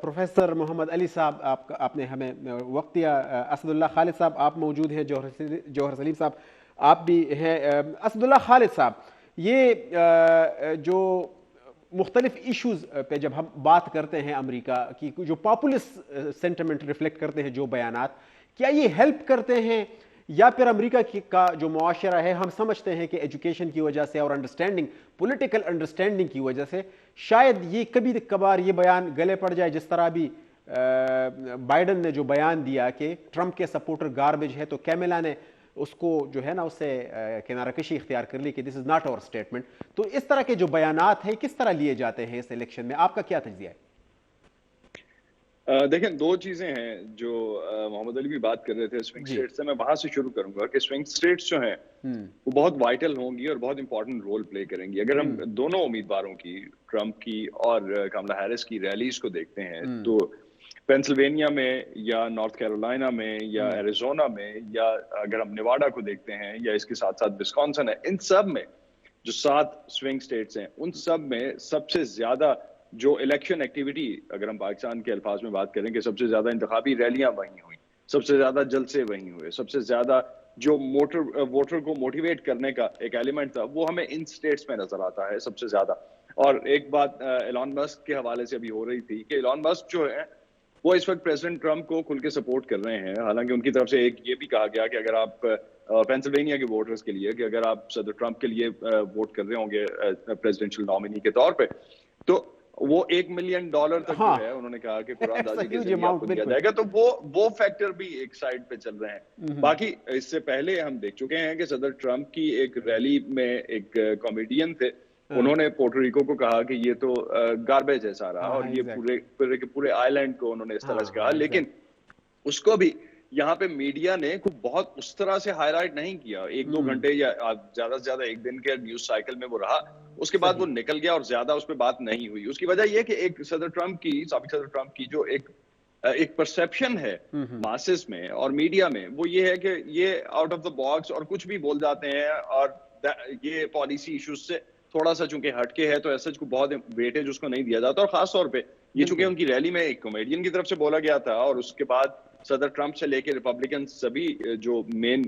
پروفیسر محمد علی صاحب, آپ نے ہمیں وقت دیا. اسد اللہ خالد صاحب آپ موجود ہیں, جوہر سلیم صاحب آپ بھی ہیں. اسد اللہ خالد صاحب, یہ جو مختلف ایشوز پہ جب ہم بات کرتے ہیں امریکہ کی, جو پاپولسٹ سینٹیمنٹ ریفلیکٹ کرتے ہیں جو بیانات, کیا یہ ہیلپ کرتے ہیں, یا پھر امریکہ کا جو معاشرہ ہے, ہم سمجھتے ہیں کہ ایجوکیشن کی وجہ سے اور انڈرسٹینڈنگ, پولیٹیکل انڈرسٹینڈنگ کی وجہ سے شاید یہ کبھی کبھار یہ بیان گلے پڑ جائے, جس طرح بھی بائیڈن نے جو بیان دیا کہ ٹرمپ کے سپورٹر گاربیج ہے, تو کیملا نے اس کو جو ہے نا اس سے کنارہ کشی اختیار کر لی کہ دس از ناٹ آور اسٹیٹمنٹ. تو اس طرح کے جو بیانات ہیں کس طرح لیے جاتے ہیں اس الیکشن میں, آپ کا کیا تجزیہ ہے؟
دیکھیں, 2 چیزیں ہیں جو محمد علی بھی بات کر رہے تھے سوئنگ سٹیٹ سے. میں وہاں سے شروع کروں گا کہ سوئنگ سٹیٹس جو ہیں وہ بہت وائٹل ہوں گی اور بہت امپورٹنٹ رول پلے کریں گی. اگر ہم دونوں امیدواروں کی, ٹرمپ کی اور کاملا ہیرس کی ریلیز کو دیکھتے ہیں, تو پینسلوینیا میں یا نارتھ کیرولائنا میں یا ایریزونا میں, یا اگر ہم نیواڈا کو دیکھتے ہیں, یا اس کے ساتھ ساتھ وسکانسن ہے, ان سب میں جو 7 سوئنگ سٹیٹس ہیں, ان سب میں سب سے زیادہ جو الیکشن ایکٹیویٹی, اگر ہم پاکستان کے الفاظ میں بات کریں کہ سب سے زیادہ انتخابی ریلیاں وہیں ہوئیں, سب سے زیادہ جلسے وہیں ہوئے, سب سے زیادہ جو ووٹر کو موٹیویٹ کرنے کا ایک ایلیمنٹ تھا, وہ ہمیں ان سٹیٹس میں نظر آتا ہے سب سے زیادہ. اور ایک بات ایلان مسک کے حوالے سے ابھی ہو رہی تھی کہ ایلان مسک جو ہے وہ اس وقت پریزیڈنٹ ٹرمپ کو کھل کے سپورٹ کر رہے ہیں. حالانکہ ان کی طرف سے ایک یہ بھی کہا گیا کہ اگر آپ پینسلوینیا کے ووٹرز کے لیے کہ اگر آپ صدر ٹرمپ کے لیے ووٹ کر رہے ہوں گے پریزیڈنشیل نامینی کے طور پہ تو وہ $1 ملین تک جو ہے انہوں نے کہا کہ قرآن دازی کے ذریعے آپ کو دیا جائے گا. تو وہ فیکٹر بھی ایک سائڈ پہ چل رہے ہیں. باقی اس سے پہلے ہم دیکھ چکے ہیں کہ صدر ٹرمپ کی ایک ریلی میں ایک کامیڈین تھے, انہوں نے پورٹو ریکو کو کہا کہ یہ تو گاربیج ہے سارا, اور یہ پورے آئی لینڈ کو انہوں نے اس طرح سے کہا. لیکن اس کو بھی یہاں پہ میڈیا نے بہت اس طرح سے ہائی لائٹ نہیں کیا. 1-2 گھنٹے یا زیادہ سے زیادہ ایک دن کے نیوز سائیکل میں وہ رہا, اس کے بعد وہ نکل گیا اور زیادہ اس پہ بات نہیں ہوئی. اس کی وجہ یہ کہ ایک سابق صدر ٹرمپ کی جو ایک پرسیپشن ہے ماسز میں اور میڈیا میں, وہ یہ ہے کہ یہ آؤٹ آف دا باکس اور کچھ بھی بول جاتے ہیں, اور یہ پالیسی ایشوز سے تھوڑا سا چونکہ ہٹ کے ہے تو ایسا کو بہت ویٹیج اس کو نہیں دیا جاتا. اور خاص طور پہ یہ چونکہ ان کی ریلی میں ایک کامیڈین کی طرف سے بولا گیا تھا, اور اس کے بعد صدر ٹرمپ سے لے کے ریپبلکن سبھی جو مین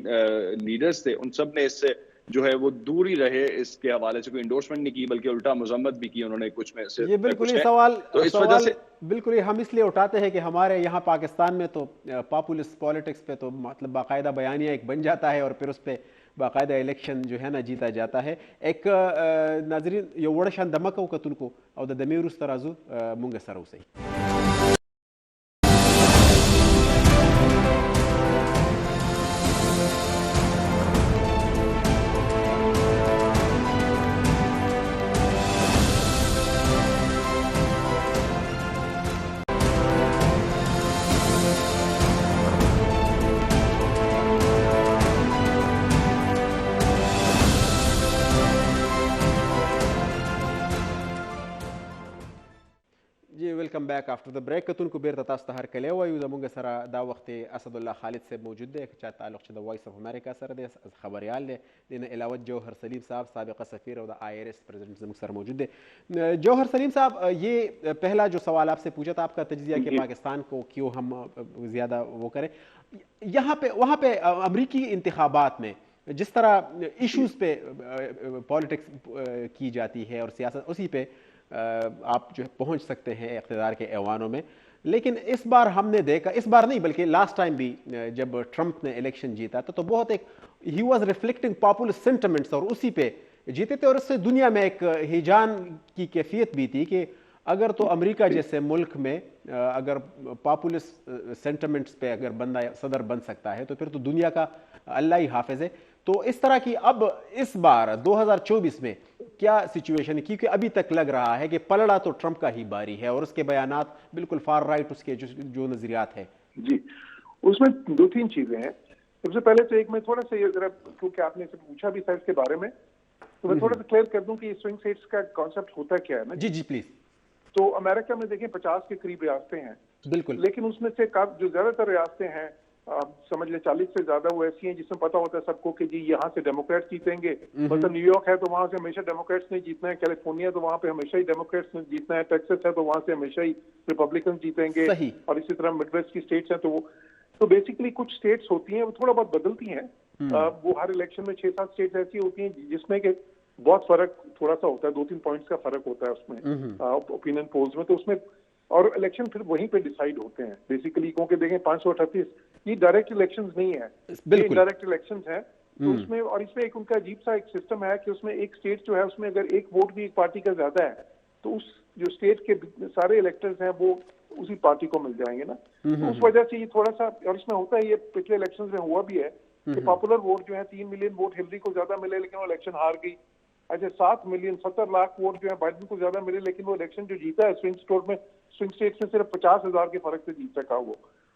لیڈرز تھے ان سب نے اس سے جو ہے وہ دور ہی رہے. اس کے حوالے سے کوئی انڈورسمنٹ نہیں کی بلکہ الٹا مذمت بھی کی انہوں نے کچھ میں سے.
یہ بالکل ہی سوال تو اس وجہ سے بالکل ہی ہم اس لیے اٹھاتے ہیں کہ ہمارے یہاں پاکستان میں تو پاپولسٹ پالیٹکس پہ تو مطلب باقاعدہ بیانیہ ایک بن جاتا ہے اور پھر اس پہ باقاعدہ الیکشن جو ہے نا جیتا جاتا ہے. ایک ناظرین یو وړه شان دمکه وکتونکو او د دمې وروسته راځو مونږ سره اوسئ. ویلکم بیک افټر د بریک. کتونکو بیرته تاسو ته هرکلی وایو. زموږ سره دا وخت اسد الله خالد صاحب موجود دی چا تعلق چې د وایس اف امریکا سره دی, خبریال دی. دې نه علاوه جوہر سلیم صاحب سابقہ سفیر اور IRS پریزیڈنٹ زموږ سره موجود دی. جوہر سلیم صاحب, یہ پہلا جو سوال آپ سے پوچھا تھا, آپ کا تجزیہ کہ پاکستان کو کیوں ہم زیادہ وہ کریں, یہاں پہ وہاں پہ امریکی انتخابات میں جس طرح ایشوز پہ پالیٹکس کی جاتی ہے اور سیاست اسی پہ آپ جو پہنچ سکتے ہیں اقتدار کے ایوانوں میں. لیکن اس بار ہم نے دیکھا, اس بار نہیں بلکہ لاسٹ ٹائم بھی جب ٹرمپ نے الیکشن جیتا تھا تو بہت ایک he was reflecting popular sentiments اور اسی پہ جیتے تھے, اور اس سے دنیا میں ایک ہیجان کی کیفیت بھی تھی کہ اگر تو امریکہ جیسے ملک میں اگر پاپولر سینٹیمنٹس پہ اگر بندہ صدر بن سکتا ہے تو پھر تو دنیا کا اللہ ہی حافظ ہے. تو اس طرح کی اب اس بار 2024 میں کیا سچویشن ہے, کیونکہ ابھی تک لگ رہا ہے کہ پلڑا تو ٹرمپ کا ہی باری ہے اور اس کے بیانات بالکل فار رائٹ اس کے جو نظریات ہیں.
جی, اس میں 2-3 چیزیں ہیں. سب سے پہلے تو ایک میں تھوڑا سا یہ ذرا کیونکہ آپ نے پوچھا بھی تھا اس کے بارے میں تو میں تھوڑا سا کلیئر کر دوں کہ یہ سوئنگ اسٹیٹس کا کانسیپٹ ہوتا کیا ہے نا.
جی پلیز.
تو امریکہ میں دیکھیں 50 کے قریب ریاستیں ہیں
بالکل,
لیکن اس میں سے جو زیادہ تر ریاستیں ہیں سمجھ لیں 40 سے زیادہ وہ ایسی ہیں جس میں پتا ہوتا ہے سب کو کہ جی یہاں سے ڈیموکریٹس جیتیں گے. مثلا نیو یارک ہے تو وہاں سے ہمیشہ ڈیموکریٹس نے جیتنا ہے, کیلیفورنیا تو وہاں پہ ہمیشہ ہی ڈیموکریٹس نے جیتنا ہے, ٹیکسس ہے تو وہاں سے ہمیشہ ہی ریپبلکن جیتیں گے, اور اسی طرح مڈ ویسٹ کی اسٹیٹس ہیں تو بیسیکلی کچھ اسٹیٹس ہوتی ہیں وہ تھوڑا بہت بدلتی ہیں. وہ ہر الیکشن میں 6-7 اسٹیٹس ایسی ہوتی ہیں جس میں کہ بہت فرق تھوڑا سا ہوتا ہے, 2-3 پوائنٹس کا فرق ہوتا ہے اس میں اوپینین پولز میں. تو اس میں اور الیکشن پھر وہیں پہ ڈیسائیڈ ہوتے ہیں بیسیکلی, کیونکہ دیکھیں 538 یہ ڈائریکٹ الیکشنز نہیں ہے, یہ ڈائریکٹ الیکشنز ہیں. تو اس میں اور اس میں ایک ان کا عجیب سا ایک سسٹم ہے کہ اس میں ایک اسٹیٹ جو ہے اس میں اگر ایک ووٹ بھی ایک پارٹی کا زیادہ ہے تو اس جو اسٹیٹ کے سارے الیکٹرز ہیں وہ اسی پارٹی کو مل جائیں گے نا. تو اس وجہ سے یہ تھوڑا سا, اور اس میں ہوتا ہے یہ پچھلے الیکشنز میں ہوا بھی ہے کہ پاپولر ووٹ جو ہے 3 ملین ووٹ ہلری کو زیادہ ملے لیکن وہ الیکشن ہار گئی. اچھا 7 ملین 70 لاکھ ووٹ جو ہے بائیڈن کو زیادہ ملے لیکن وہ الیکشن جو جیتا ہے سوئنگ اسٹیٹ میں صرف 50,000 کے فرق سے جیت سکا وہ.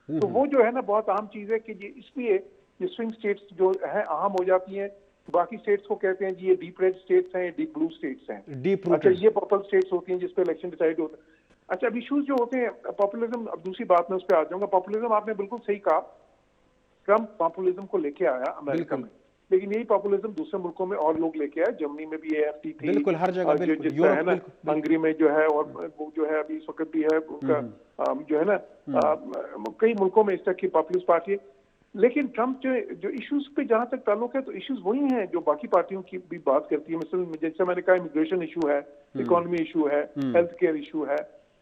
تو وہ جو ہے نا بہت عام چیز ہے کہ اس لیے یہ سوئنگ اسٹیٹس جو ہیں اہم ہو جاتی ہیں. باقی اسٹیٹس کو کہتے ہیں جی یہ ڈیپ ریڈ اسٹیٹس ہیں, ڈیپ بلو اسٹیٹس ہیں. اچھا یہ پرپل اسٹیٹس ہوتی ہیں جس پہ الیکشن ڈیسائیڈ ہوتا ہے. اچھا اب ایشوز جو ہوتے ہیں پاپولزم, اب دوسری بات میں اس پہ آ جاؤں گا. پاپولزم آپ نے بالکل صحیح کہا, ٹرمپ پاپولزم کو لے کے آیا امریکہ میں, لیکن یہی پاپولزم دوسرے ملکوں میں اور لوگ لے کے آئے. جرمنی میں بھی AFT تھی,
بالکل ہر جگہ
جس طرح ہے نا, ہنگری میں جو ہے اور وہ جو ہے ابھی اس وقت بھی ہے ان کا جو ہے نا کئی ملکوں میں اس طرح کی پاپولسٹ پارٹی ہے. لیکن ٹرمپ جو ایشوز پہ جہاں تک تعلق ہے تو ایشوز وہی ہیں جو باقی پارٹیوں کی بھی بات کرتی ہے. مثلا جیسے میں نے کہا امیگریشن ایشو ہے, اکانومی ایشو ہے, ہیلتھ کیئر ایشو ہے.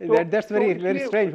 that's very strange,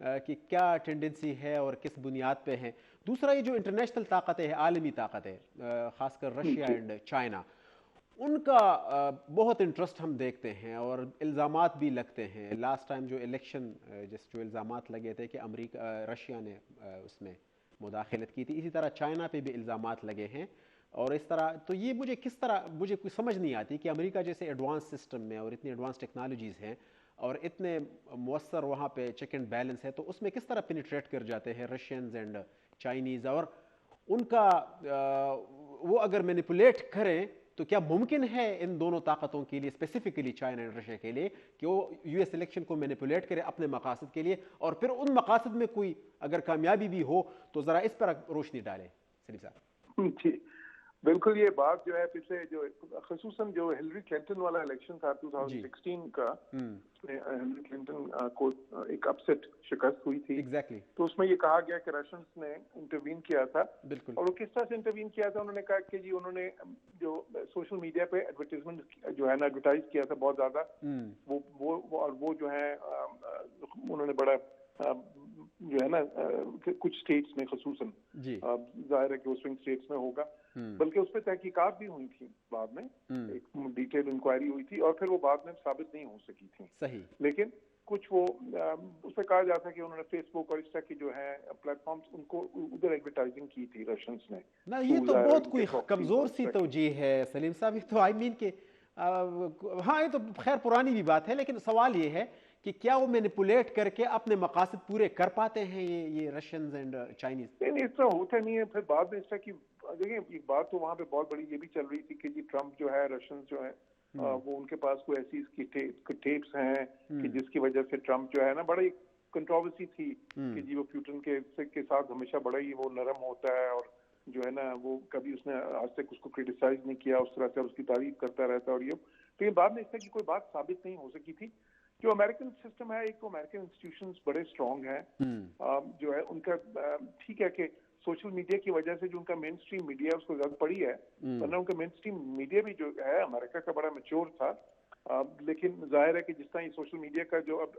کہ کیا ٹینڈنسی ہے اور کس بنیاد پہ ہیں. دوسرا یہ جو انٹرنیشنل طاقتیں ہیں, عالمی طاقتیں, خاص کر رشیا اینڈ چائنا, ان کا بہت انٹرسٹ ہم دیکھتے ہیں اور الزامات بھی لگتے ہیں. لاسٹ ٹائم جو الیکشن جو الزامات لگے تھے کہ رشیا نے اس میں مداخلت کی تھی, اسی طرح چائنا پہ بھی الزامات لگے ہیں. اور اس طرح تو یہ مجھے کوئی سمجھ نہیں آتی کہ امریکہ جیسے ایڈوانس سسٹم میں اور اتنی ایڈوانس ٹیکنالوجیز ہیں اور اتنے مؤثر وہاں پہ چیک اینڈ بیلنس ہے, تو اس میں کس طرح پینیٹریٹ کر جاتے ہیں رشینز اینڈ چائنیز, اور ان کا وہ اگر مینیپولیٹ کریں تو کیا ممکن ہے ان دونوں طاقتوں کے لیے, اسپیسیفکلی چائنا اینڈ رشیا کے لیے, کہ وہ یو ایس الیکشن کو مینیپولیٹ کرے اپنے مقاصد کے لیے, اور پھر ان مقاصد میں کوئی اگر کامیابی بھی ہو تو ذرا اس پر روشنی ڈالیں سلیم صاحب.
جی بالکل, یہ بات جو ہے پچھلے جو خصوصاً جو ہلری کلنٹن والا الیکشن تھا 2016 کا, ہلری کلنٹن کو ایک اپسیٹ شکست ہوئی تھی, تو اس میں یہ کہا گیا کہ رشینز نے انٹروین کیا تھا. اور وہ کس طرح سے انٹروین کیا تھا, انہوں نے کہا کہ جی انہوں نے جو سوشل میڈیا پہ ایڈورٹیزمنٹ جو ہے نا ایڈورٹائز کیا تھا بہت زیادہ, وہ جو ہے انہوں نے بڑا جو ہے نا کچھ اسٹیٹس میں خصوصاً, ظاہر ہے کہ وہ سوئنگ اسٹیٹس میں ہوگا, بلکہ اس پہ تحقیقات بھی ہوئی تھی بعد میں, ایک ڈیٹیل انکوائری ہوئی تھی اور پھر وہ بعد میں ثابت نہیں ہو سکی تھی.
صحیح.
لیکن کچھ وہ اس پہ کہا جاتا ہے کہ انہوں نے فیس بک اور اس طرح کی جو ہے پلیٹ فارمز ان کو ادھر ایڈورٹائزنگ کی تھی رشینز نے.
یہ تو بہت کوئی کمزور سی توجیہ ہے سلیم صاحب, یہ تو آئی مین کہ ہاں یہ تو خیر پرانی بھی بات ہے, لیکن سوال یہ ہے کہ کیا وہ مینیپولیٹ کر کے اپنے مقاصد پورے کر پاتے ہیں یہ رشینز اینڈ چائنیز؟
نہیں, اس طرح ہوتا نہیں ہے. پھر بعد میں اس طرح کی دیکھیں ایک بات تو وہاں پہ بہت بڑی یہ بھی چل رہی تھی کہ جی ٹرمپ جو ہے رشینز جو ہے وہ ان کے پاس کوئی ایسی اس کی ٹیپس ہیں کہ جس کی وجہ سے ٹرمپ جو ہے نا بڑی کنٹروورسی تھی کہ جی وہ پیوٹن کے ساتھ ہمیشہ بڑا ہی وہ نرم ہوتا ہے, اور جو ہے نا وہ کبھی اس نے آج تک اس کو کرٹیسائز نہیں کیا اس طرح سے, اس کی تعریف کرتا رہتا. اور یہ تو یہ بعد میں اس طرح کی کوئی بات ثابت نہیں ہو سکی تھی. جو امریکن سسٹم ہے, ایک تو امریکن انسٹیٹیوشنز بڑے اسٹرانگ ہیں, جو ہے ان کا ٹھیک ہے کہ سوشل میڈیا کی وجہ سے جو ان کا مین اسٹریم میڈیا اس کو زیادہ پڑی ہے, ورنہ ان کا مین اسٹریم میڈیا بھی جو ہے امریکہ کا بڑا میچور تھا. لیکن ظاہر ہے کہ جس طرح یہ سوشل میڈیا کا جو اب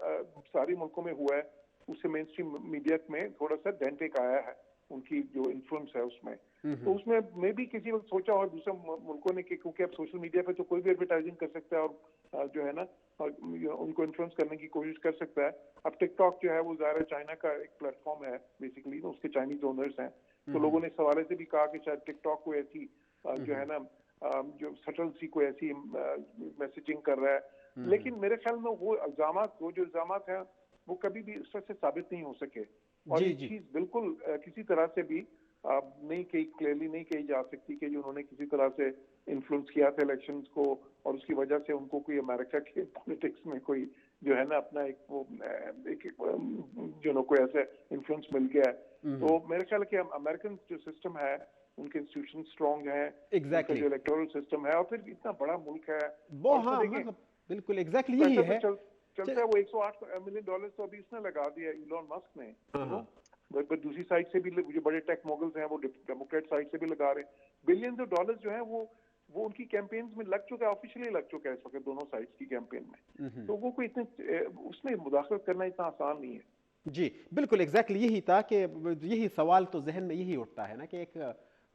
ساری ملکوں میں ہوا ہے, اس سے مین اسٹریم میڈیا میں تھوڑا سا ڈینٹ ایک آیا ہے, ان کی جو انفلوئنس ہے اس میں. تو اس میں بھی کسی وقت سوچا اور دوسرے ملکوں نے کہ کیونکہ اب سوشل میڈیا پہ تو کوئی بھی ایڈورٹائزنگ کر سکتا ہے اور جو ہے نا ان کو انفلوئنس کرنے کی کوشش کر سکتا ہے. اب ٹک ٹاک جو ہے وہ ظاہر چائنا کا ایک پلیٹ فارم ہے بیسیکلی, اس کے چائنیز اونرز ہیں, تو لوگوں نے اس حوالے سے بھی کہا کہ شاید ٹک ٹاک کو ایسی جو ہے نا جو سٹل سی کوئی ایسی میسیجنگ کر رہا ہے. لیکن میرے خیال میں وہ الزامات ہیں وہ کبھی بھی اس طرح سے ثابت نہیں ہو سکے, اور یہ چیز بالکل کسی طرح سے بھی نہیں کہی کلیئرلی نہیں کہی جا سکتی کہ جو انہوں نے کسی طرح سے انفلوئنس کیا تھا الیکشنز کو, اور اس کی وجہ سے ان کو کوئی امریکہ کے پالیٹکس میں کوئی جو ہے نا اپنا ایک وہ جو کوئی ایسا انفلوئنس مل گیا ہے. تو میرے خیال کہ امریکن جو سسٹم ہے ان کے انسٹیٹیوشن اسٹرانگ ہیں, جو الیکٹورل سسٹم ہے, اور پھر اتنا بڑا ملک ہے,
بالکل ایگزیکٹلی یہی ہے
چلتا ہے. وہ $108 ملین تو ابھی اس نے لگا دیا ایلون مسک نے, دوسری سائڈ سے بھی جو بڑے ٹیک موگلز ہیں وہ ڈیموکریٹ سائڈ سے بھی لگا رہے ہیں. بلینز آف ڈالرز جو ہیں وہ ان کی کیمپینز میں لگ چکا ہے, آفیشلی لگ چکا ہے اس وقت دونوں سائڈز کی کیمپین میں. تو وہ کوئی اتنے اس میں مداخلت کرنا اتنا آسان نہیں ہے.
جی بالکل ایگزیکٹلی یہی تھا کہ یہی سوال تو ذہن میں یہی اٹھتا ہے نا کہ ایک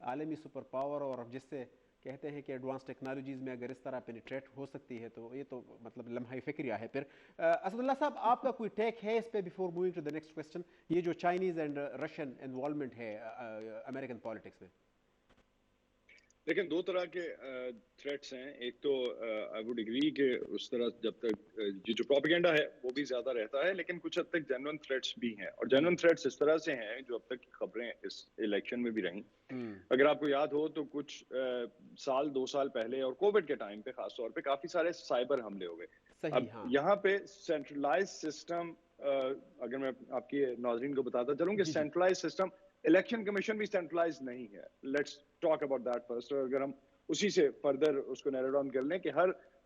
عالمی سپر پاور, اور جس سے کہتے ہیں کہ ایڈوانس ٹیکنالوجیز میں اگر اس طرح پینیٹریٹ ہو سکتی ہے تو یہ تو مطلب لمحہ فکریہ ہے. پھر اسد اللہ صاحب آپ کا کوئی ٹیک ہے اس پہ before moving to the next question, یہ جو چائنیز اینڈ رشین انوالومنٹ ہے امریکن پالیٹکس میں؟
لیکن دو طرح کے تھریٹس ہیں. ایک تو آئی ووڈ ایگری کہ اس طرح جب تک جو پروپیگنڈا ہے وہ بھی زیادہ رہتا ہے, لیکن کچھ حد تک جینوئن تھریٹس بھی ہیں, اور جینوئن تھریٹس اس طرح سے ہیں جو اب تک کی خبریں اس الیکشن میں بھی رہیں. اگر آپ کو یاد ہو تو کچھ سال 2 سال پہلے اور کووڈ کے ٹائم پہ خاص طور پہ کافی سارے سائبر حملے ہو گئے. اب یہاں پہ سینٹرلائز سسٹم, اگر میں آپ کے ناظرین کو بتاتا چلوں کہ سینٹرلائز سسٹم, الیکشن کمیشن بھی سینٹرلائز نہیں ہے. Let's talk about that first. اگر ہم اسی سے فردر اس کو نیرو ڈاؤن کر لیں کہ ہر